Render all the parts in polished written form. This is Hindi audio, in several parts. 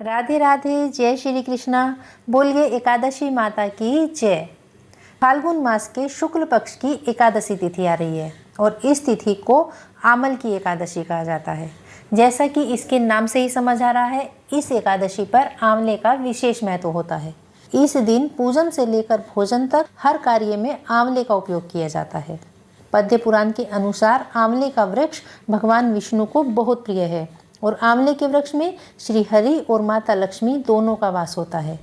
राधे राधे, जय श्री कृष्णा। बोलिए एकादशी माता की जय। फाल्गुन मास के शुक्ल पक्ष की एकादशी तिथि आ रही है और इस तिथि को आमल की एकादशी कहा जाता है। जैसा कि इसके नाम से ही समझ आ रहा है, इस एकादशी पर आंवले का विशेष महत्व होता है। इस दिन पूजन से लेकर भोजन तक हर कार्य में आंवले का उपयोग किया जाता है। पद्म पुराण के अनुसार आंवले का वृक्ष भगवान विष्णु को बहुत प्रिय है और आंवले के वृक्ष में श्री हरि और माता लक्ष्मी दोनों का वास होता है।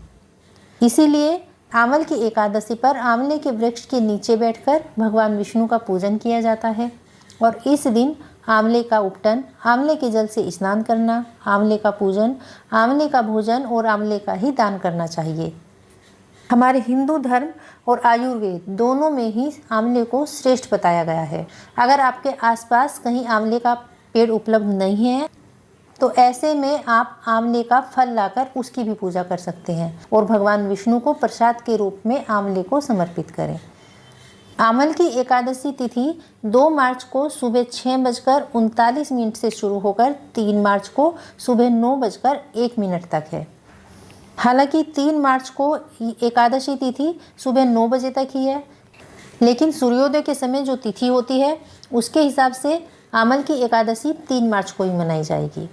इसीलिए आंवल की एकादशी पर आंवले के वृक्ष के नीचे बैठकर भगवान विष्णु का पूजन किया जाता है और इस दिन आंवले का उपटन, आंवले के जल से स्नान करना, आंवले का पूजन, आंवले का भोजन और आंवले का ही दान करना चाहिए। हमारे हिंदू धर्म और आयुर्वेद दोनों में ही आंवले को श्रेष्ठ बताया गया है। अगर आपके आसपास कहीं आंवले का पेड़ उपलब्ध नहीं है तो ऐसे में आप आंवले का फल लाकर उसकी भी पूजा कर सकते हैं और भगवान विष्णु को प्रसाद के रूप में आंवले को समर्पित करें। आंवल की एकादशी तिथि 2 मार्च को सुबह 6:39 से शुरू होकर 3 मार्च को सुबह 9:01 तक है। हालांकि 3 मार्च को एकादशी तिथि सुबह 9 बजे तक ही है, लेकिन सूर्योदय के समय जो तिथि होती है उसके हिसाब से आंवल की एकादशी 3 मार्च को ही मनाई जाएगी।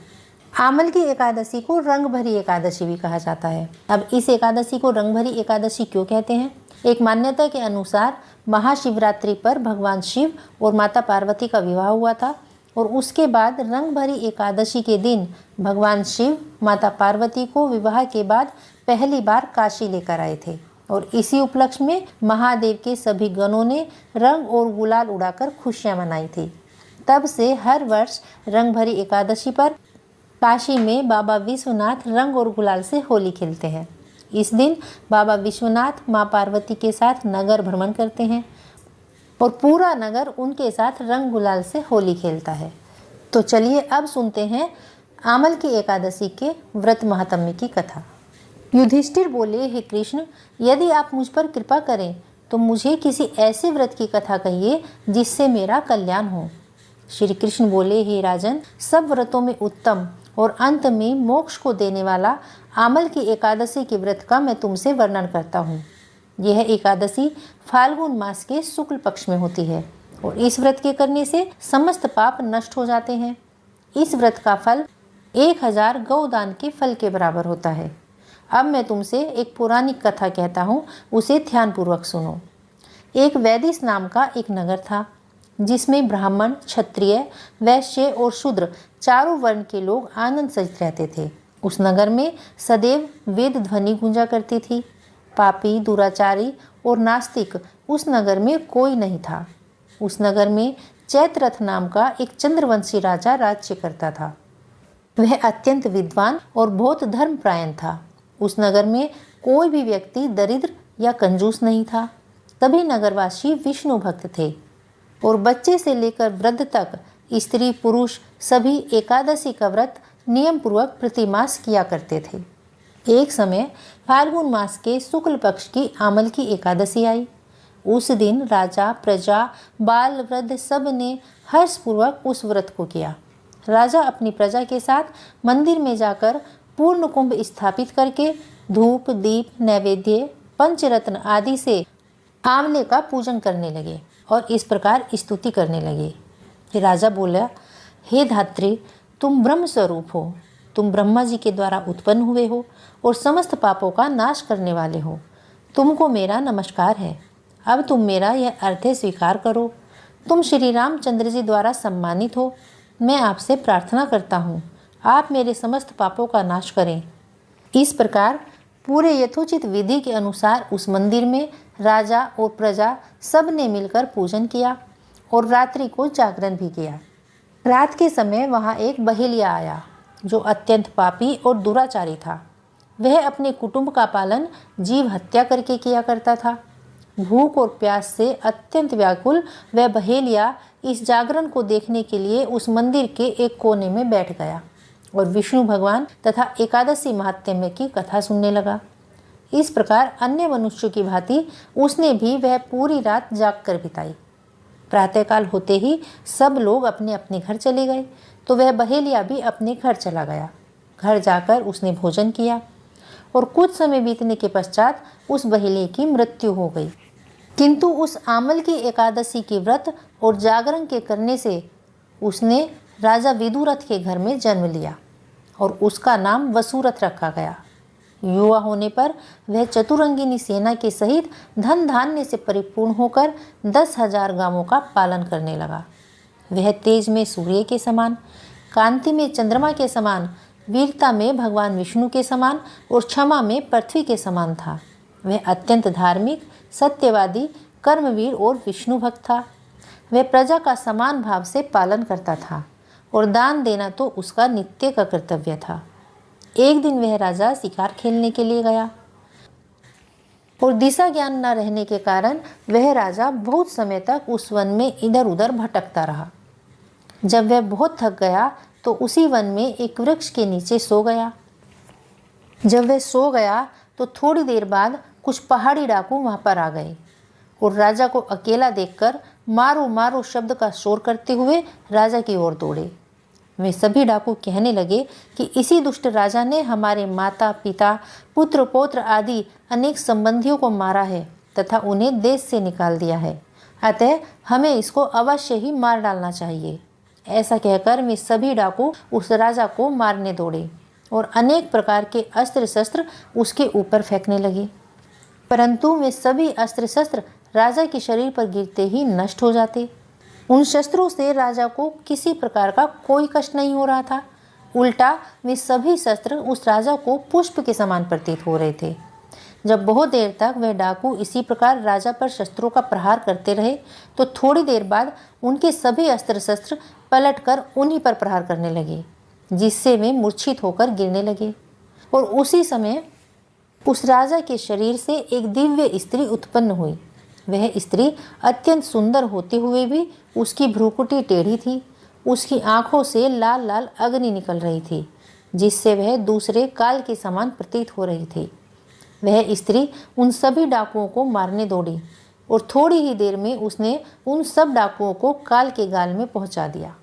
आंवल की एकादशी को रंग भरी एकादशी भी कहा जाता है। अब इस एकादशी को रंग भरी एकादशी क्यों कहते हैं? एक मान्यता के अनुसार महाशिवरात्रि पर भगवान शिव और माता पार्वती का विवाह हुआ था और उसके बाद रंग भरी एकादशी के दिन भगवान शिव माता पार्वती को विवाह के बाद पहली बार काशी लेकर आए थे और इसी उपलक्ष्य में महादेव के सभी गणों ने रंग और गुलाल उड़ाकर खुशियां मनाई थी। तब से हर वर्ष रंग भरी एकादशी पर काशी में बाबा विश्वनाथ रंग और गुलाल से होली खेलते हैं। इस दिन बाबा विश्वनाथ मां पार्वती के साथ नगर भ्रमण करते हैं और पूरा नगर उनके साथ रंग गुलाल से होली खेलता है। तो चलिए अब सुनते हैं आंवल की एकादशी के व्रत महात्म्य की कथा। युधिष्ठिर बोले, हे कृष्ण, यदि आप मुझ पर कृपा करें तो मुझे किसी ऐसे व्रत की कथा कहिए जिससे मेरा कल्याण हो। श्री कृष्ण बोले, हे राजन, सब व्रतों में उत्तम और अंत में मोक्ष को देने वाला आंवल की एकादशी के व्रत का मैं तुमसे वर्णन करता हूँ। यह एकादशी फाल्गुन मास के शुक्ल पक्ष में होती है और इस व्रत के करने से समस्त पाप नष्ट हो जाते हैं। इस व्रत का फल 1000 गौदान के फल के बराबर होता है। अब मैं तुमसे एक पौराणिक कथा कहता हूँ, उसे ध्यानपूर्वक सुनो। एक वैदिश नाम का एक नगर था जिसमें ब्राह्मण, क्षत्रिय, वैश्य और शूद्र चारों वर्ण के लोग आनंद सहित रहते थे। उस नगर में सदैव वेद ध्वनि गूंजा करती थी। पापी, दुराचारी और नास्तिक उस नगर में कोई नहीं था। उस नगर में चैत्ररथ नाम का एक चंद्रवंशी राजा राज्य करता था। वह अत्यंत विद्वान और बहुत धर्मपरायण था। उस नगर में कोई भी व्यक्ति दरिद्र या कंजूस नहीं था। सभी नगरवासी विष्णु भक्त थे और बच्चे से लेकर वृद्ध तक, स्त्री पुरुष सभी एकादशी का व्रत नियम पूर्वक प्रतिमास किया करते थे। एक समय फाल्गुन मास के शुक्ल पक्ष की आंवल की एकादशी आई। उस दिन राजा, प्रजा, बाल, वृद्ध सब ने हर्षपूर्वक उस व्रत को किया। राजा अपनी प्रजा के साथ मंदिर में जाकर पूर्ण कुंभ स्थापित करके धूप, दीप, नैवेद्य, पंचरत्न आदि से आंवले का पूजन करने लगे और इस प्रकार स्तुति करने लगे। राजा बोला, हे धात्री, तुम ब्रह्म स्वरूप हो। तुम ब्रह्मा जी के द्वारा उत्पन्न हुए हो और समस्त पापों का नाश करने वाले हो। तुमको मेरा नमस्कार है। अब तुम मेरा यह अर्थ स्वीकार करो। तुम श्री रामचंद्र जी द्वारा सम्मानित हो। मैं आपसे प्रार्थना करता हूँ, आप मेरे समस्त पापों का नाश करें। इस प्रकार पूरे यथोचित विधि के अनुसार उस मंदिर में राजा और प्रजा सब ने मिलकर पूजन किया और रात्रि को जागरण भी किया। रात के समय वहाँ एक बहेलिया आया जो अत्यंत पापी और दुराचारी था। वह अपने कुटुंब का पालन जीव हत्या करके किया करता था। भूख और प्यास से अत्यंत व्याकुल वह बहेलिया इस जागरण को देखने के लिए उस मंदिर के एक कोने में बैठ गया और विष्णु भगवान तथा एकादशी महात्म्य की कथा सुनने लगा। इस प्रकार अन्य मनुष्यों की भांति उसने भी वह पूरी रात जागकर बिताई। प्रातःकाल होते ही सब लोग अपने अपने घर चले गए तो वह बहेलिया भी अपने घर चला गया। घर जाकर उसने भोजन किया और कुछ समय बीतने के पश्चात उस बहेलिये की मृत्यु हो गई। किंतु उस आमल की एकादशी के व्रत और जागरण के करने से उसने राजा विदुरथ के घर में जन्म लिया और उसका नाम वसुरथ रखा गया। युवा होने पर वह चतुरंगिनी सेना के सहित धन धान्य से परिपूर्ण होकर 10,000 गांवों का पालन करने लगा। वह तेज में सूर्य के समान, कांति में चंद्रमा के समान, वीरता में भगवान विष्णु के समान और क्षमा में पृथ्वी के समान था। वह अत्यंत धार्मिक, सत्यवादी, कर्मवीर और विष्णु भक्त था। वह प्रजा का समान भाव से पालन करता था और दान देना तो उसका नित्य का कर्तव्य था। एक दिन वह राजा शिकार खेलने के लिए गया और दिशा ज्ञान न रहने के कारण वह राजा बहुत समय तक उस वन में इधर उधर भटकता रहा। जब वह बहुत थक गया तो उसी वन में एक वृक्ष के नीचे सो गया। जब वह सो गया तो थोड़ी देर बाद कुछ पहाड़ी डाकू वहां पर आ गए और राजा को अकेला देखकर मारो मारो शब्द का शोर करते हुए राजा की ओर दौड़े। वे सभी डाकू कहने लगे कि इसी दुष्ट राजा ने हमारे माता पिता, पुत्र पौत्र आदि अनेक संबंधियों को मारा है तथा उन्हें देश से निकाल दिया है, अतः हमें इसको अवश्य ही मार डालना चाहिए। ऐसा कहकर वे सभी डाकू उस राजा को मारने दौड़े और अनेक प्रकार के अस्त्र शस्त्र उसके ऊपर फेंकने लगे, परंतु वे सभी अस्त्र शस्त्र राजा के शरीर पर गिरते ही नष्ट हो जाते। उन शस्त्रों से राजा को किसी प्रकार का कोई कष्ट नहीं हो रहा था, उल्टा वे सभी शस्त्र उस राजा को पुष्प के समान प्रतीत हो रहे थे। जब बहुत देर तक वह डाकू इसी प्रकार राजा पर शस्त्रों का प्रहार करते रहे तो थोड़ी देर बाद उनके सभी अस्त्र शस्त्र पलटकर उन्हीं पर प्रहार करने लगे, जिससे वे मूर्छित होकर गिरने लगे। और उसी समय उस राजा के शरीर से एक दिव्य स्त्री उत्पन्न हुई। वह स्त्री अत्यंत सुंदर होते हुए भी उसकी भ्रूकुटी टेढ़ी थी। उसकी आंखों से लाल लाल अग्नि निकल रही थी, जिससे वह दूसरे काल के समान प्रतीत हो रही थी। वह स्त्री उन सभी डाकुओं को मारने दौड़ी और थोड़ी ही देर में उसने उन सब डाकुओं को काल के गाल में पहुंचा दिया।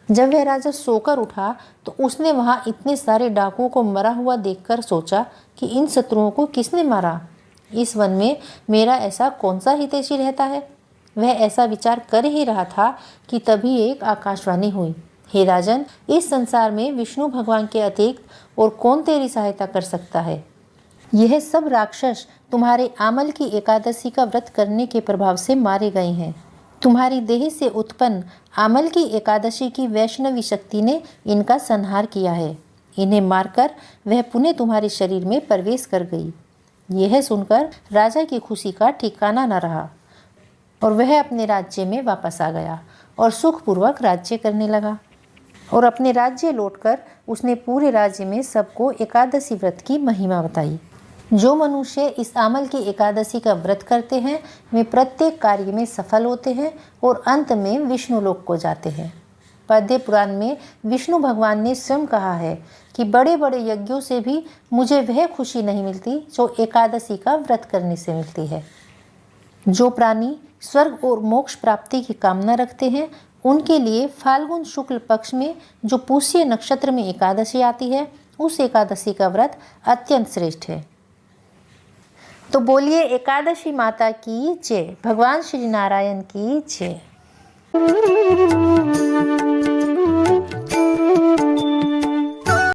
जब वह राजा सोकर उठा तो उसने वहां इतने सारे डाकुओं को मरा हुआ देखकर सोचा कि इन शत्रुओं को किसने मारा? इस वन में मेरा ऐसा कौन सा हितैषी रहता है? वह ऐसा विचार कर ही रहा था कि तभी एक आकाशवाणी हुई, हे राजन, इस संसार में विष्णु भगवान के अतिरिक्त और कौन तेरी सहायता कर सकता है? यह सब राक्षस तुम्हारे आमल की एकादशी का व्रत करने के प्रभाव से मारे गए हैं। तुम्हारी देह से उत्पन्न आमल की एकादशी की वैष्णवी शक्ति ने इनका संहार किया है। इन्हें मारकर वह पुनः तुम्हारे शरीर में प्रवेश कर गई। यह सुनकर राजा की खुशी का ठिकाना न रहा और वह अपने राज्य में वापस आ गया और सुखपूर्वक राज्य करने लगा। और अपने राज्य लौटकर उसने पूरे राज्य में सबको एकादशी व्रत की महिमा बताई। जो मनुष्य इस आमल की एकादशी का व्रत करते हैं वे प्रत्येक कार्य में सफल होते हैं और अंत में विष्णु लोक को जाते हैं। पद्य पुराण में विष्णु भगवान ने स्वयं कहा है कि बड़े बड़े यज्ञों से भी मुझे वह खुशी नहीं मिलती जो एकादशी का व्रत करने से मिलती है। जो प्राणी स्वर्ग और मोक्ष प्राप्ति की कामना रखते हैं उनके लिए फाल्गुन शुक्ल पक्ष में जो पुष्य नक्षत्र में एकादशी आती है उस एकादशी का व्रत अत्यंत श्रेष्ठ है। तो बोलिए एकादशी माता की जय, भगवान श्री नारायण की जय।